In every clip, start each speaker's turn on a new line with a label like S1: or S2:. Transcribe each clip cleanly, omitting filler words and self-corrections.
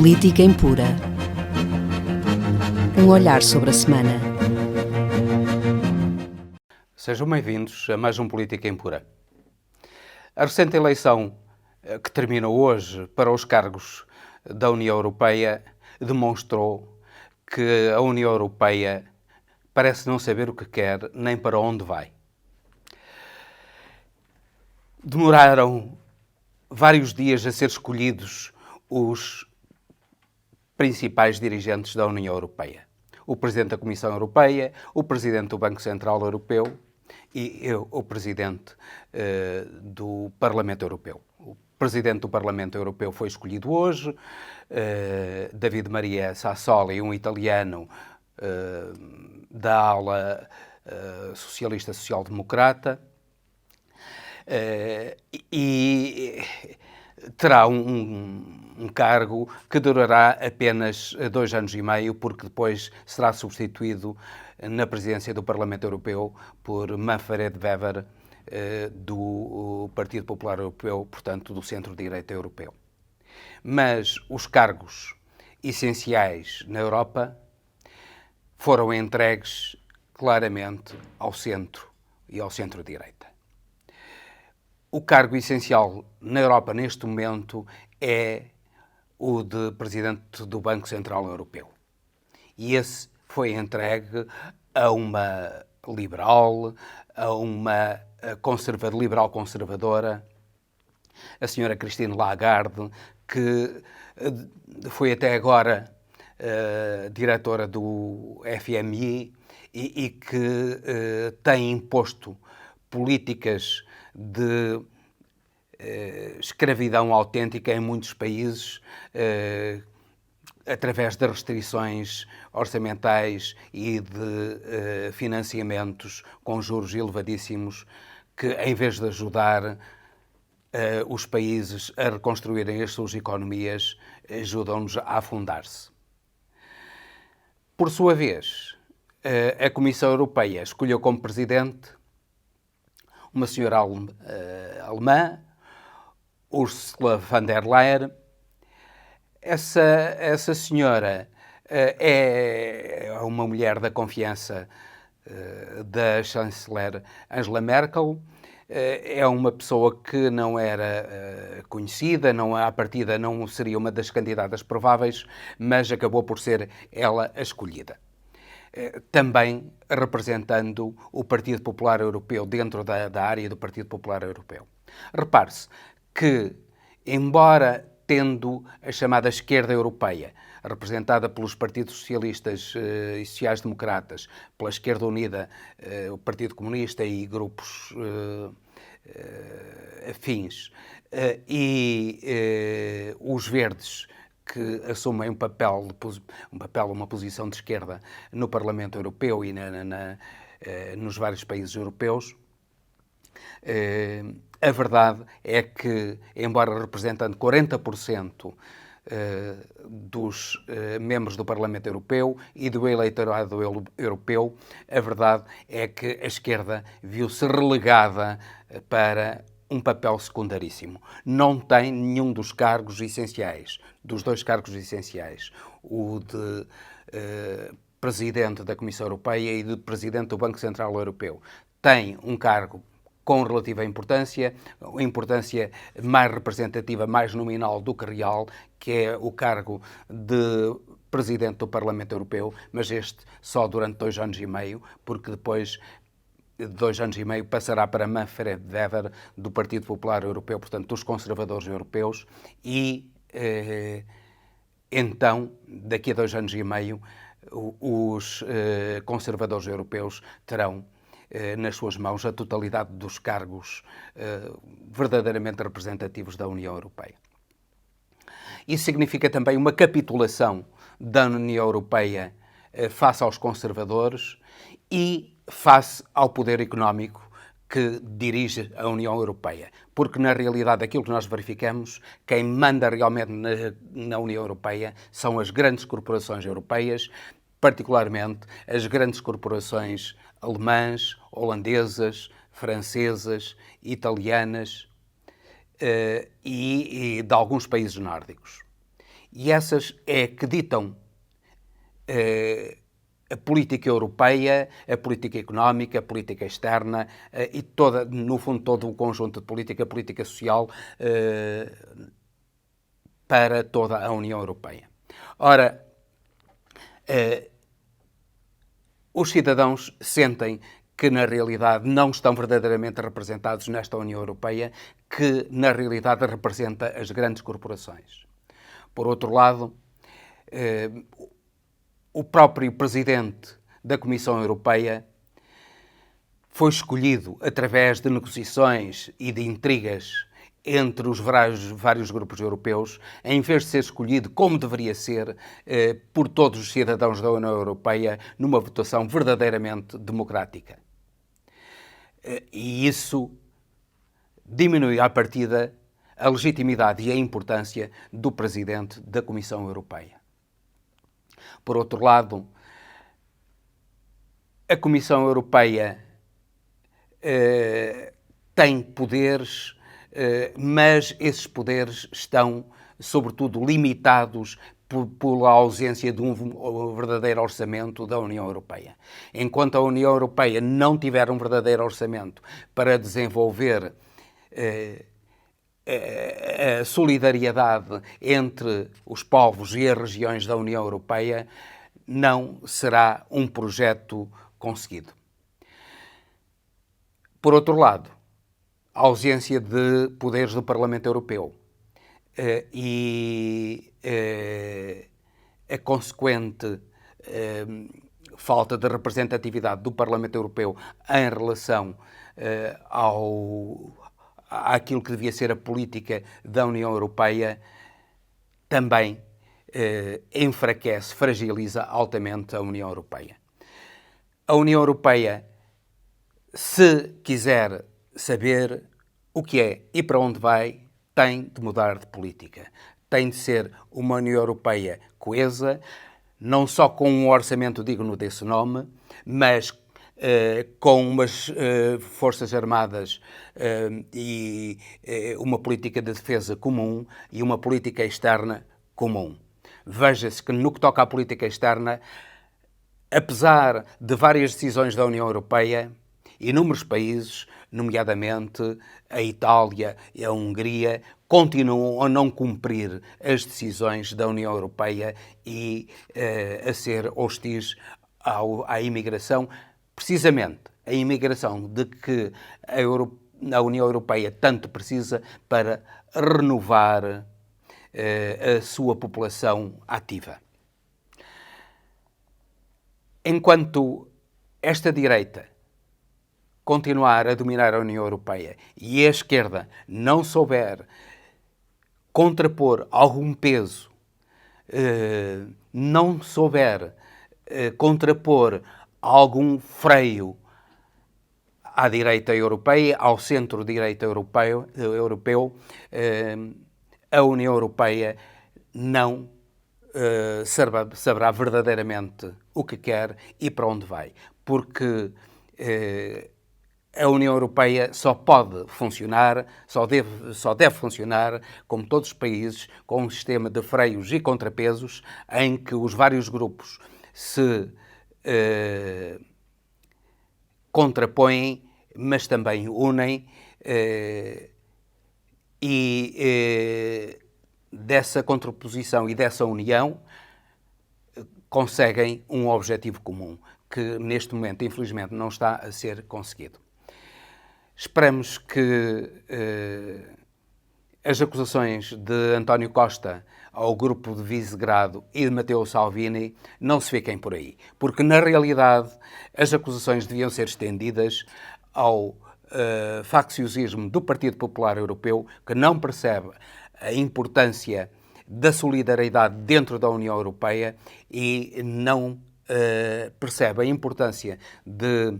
S1: Política Impura. Um olhar sobre a semana.
S2: Sejam bem-vindos a mais um Política Impura. A recente eleição que termina hoje para os cargos da União Europeia demonstrou que a União Europeia parece não saber o que quer nem para onde vai. Demoraram vários dias a ser escolhidos os principais dirigentes da União Europeia. O Presidente da Comissão Europeia, o Presidente do Banco Central Europeu e o Presidente do Parlamento Europeu. O Presidente do Parlamento Europeu foi escolhido hoje, David Maria Sassoli, um italiano da ala socialista social-democrata, e terá um cargo que durará apenas 2 anos e meio, porque depois será substituído na presidência do Parlamento Europeu por Manfred Weber, do Partido Popular Europeu, portanto do centro-direita europeu. Mas os cargos essenciais na Europa foram entregues claramente ao centro e ao centro-direita. O cargo essencial na Europa neste momento é o de Presidente do Banco Central Europeu. E esse foi entregue a uma liberal, a uma liberal-conservadora, a senhora Christine Lagarde, que foi até agora diretora do FMI e que tem imposto políticas de escravidão autêntica em muitos países, através de restrições orçamentais e de financiamentos com juros elevadíssimos, que em vez de ajudar os países a reconstruírem as suas economias, ajudam-nos a afundar-se. Por sua vez, a Comissão Europeia escolheu como presidente uma senhora alemã, Ursula von der Leyen. Essa senhora é uma mulher da confiança da chanceler Angela Merkel. É uma pessoa que não era conhecida, à partida não seria uma das candidatas prováveis, mas acabou por ser ela a escolhida. Também representando o Partido Popular Europeu dentro da área do Partido Popular Europeu. Repare-se que, embora tendo a chamada esquerda europeia, representada pelos partidos socialistas e sociais-democratas, pela esquerda unida, o Partido Comunista e grupos afins, e os verdes, que assumem uma posição de esquerda no Parlamento Europeu e nos vários países europeus. A verdade é que, embora representando 40% dos membros do Parlamento Europeu e do eleitorado europeu, a verdade é que a esquerda viu-se relegada para um papel secundaríssimo. Não tem nenhum dos cargos essenciais, dos 2 cargos essenciais, o de Presidente da Comissão Europeia e de Presidente do Banco Central Europeu. Tem um cargo com relativa importância mais representativa, mais nominal do que real, que é o cargo de Presidente do Parlamento Europeu, mas este só durante 2 anos e meio, porque depois de 2 anos e meio passará para Manfred Weber, do Partido Popular Europeu, portanto dos conservadores europeus, e então, daqui a 2 anos e meio, os conservadores europeus terão nas suas mãos a totalidade dos cargos verdadeiramente representativos da União Europeia. Isso significa também uma capitulação da União Europeia face aos conservadores e face ao poder económico que dirige a União Europeia. Porque, na realidade, aquilo que nós verificamos, quem manda realmente na União Europeia são as grandes corporações europeias, particularmente as grandes corporações alemãs, holandesas, francesas, italianas e de alguns países nórdicos. E essas é que ditam a política europeia, a política económica, a política externa e, no fundo, todo o conjunto de política social para toda a União Europeia. Ora, os cidadãos sentem que, na realidade, não estão verdadeiramente representados nesta União Europeia, que, na realidade, representa as grandes corporações. Por outro lado, o próprio presidente da Comissão Europeia foi escolhido através de negociações e de intrigas entre os vários grupos europeus, em vez de ser escolhido, como deveria ser, por todos os cidadãos da União Europeia, numa votação verdadeiramente democrática. E isso diminui à partida a legitimidade e a importância do presidente da Comissão Europeia. Por outro lado, a Comissão Europeia tem poderes, mas esses poderes estão, sobretudo, limitados pela ausência de um verdadeiro orçamento da União Europeia. Enquanto a União Europeia não tiver um verdadeiro orçamento para desenvolver a solidariedade entre os povos e as regiões da União Europeia, não será um projeto conseguido. Por outro lado, a ausência de poderes do Parlamento Europeu e a consequente falta de representatividade do Parlamento Europeu em relação àquilo que devia ser a política da União Europeia também enfraquece, fragiliza altamente a União Europeia. A União Europeia, se quiser saber o que é e para onde vai, tem de mudar de política. Tem de ser uma União Europeia coesa, não só com um orçamento digno desse nome, mas com umas forças armadas e uma política de defesa comum e uma política externa comum. Veja-se que no que toca à política externa, apesar de várias decisões da União Europeia, inúmeros países, nomeadamente a Itália e a Hungria, continuam a não cumprir as decisões da União Europeia e a ser hostis à imigração, precisamente a imigração de que a União Europeia tanto precisa para renovar a sua população ativa. Enquanto esta direita continuar a dominar a União Europeia e a esquerda não souber contrapor algum peso, não souber contrapor algum freio à direita europeia, ao centro-direita europeu, a União Europeia não saberá verdadeiramente o que quer e para onde vai. Porque a União Europeia só pode funcionar, só deve funcionar, como todos os países, com um sistema de freios e contrapesos em que os vários grupos se contrapõem, mas também unem e dessa contraposição e dessa união conseguem um objetivo comum, que neste momento, infelizmente, não está a ser conseguido. Esperamos que as acusações de António Costa ao grupo de Visegrado e de Matteo Salvini não se fiquem por aí, porque na realidade as acusações deviam ser estendidas ao facciosismo do Partido Popular Europeu, que não percebe a importância da solidariedade dentro da União Europeia e não percebe a importância de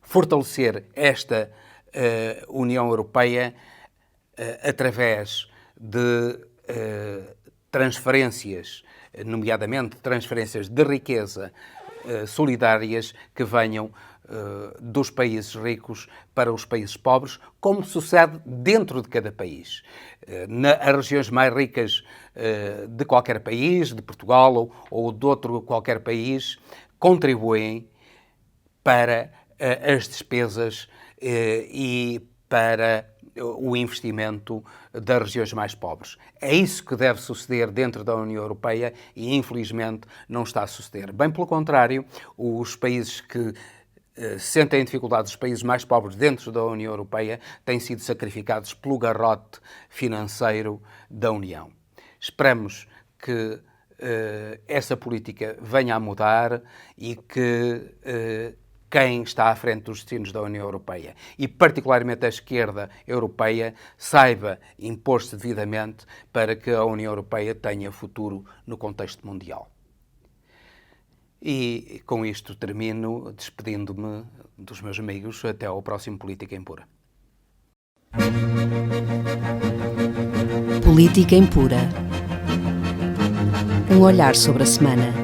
S2: fortalecer esta União Europeia através de transferências, nomeadamente transferências de riqueza solidárias que venham dos países ricos para os países pobres, como sucede dentro de cada país. As regiões mais ricas de qualquer país, de Portugal ou de outro qualquer país, contribuem para as despesas e para o investimento das regiões mais pobres. É isso que deve suceder dentro da União Europeia e, infelizmente, não está a suceder. Bem pelo contrário, os países que sentem dificuldades, os países mais pobres dentro da União Europeia, têm sido sacrificados pelo garrote financeiro da União. Esperamos que essa política venha a mudar e que quem está à frente dos destinos da União Europeia e particularmente a esquerda europeia saiba impor-se devidamente para que a União Europeia tenha futuro no contexto mundial. E com isto termino despedindo-me dos meus amigos até ao próximo Política Impura.
S1: Política Impura. Um olhar sobre a semana.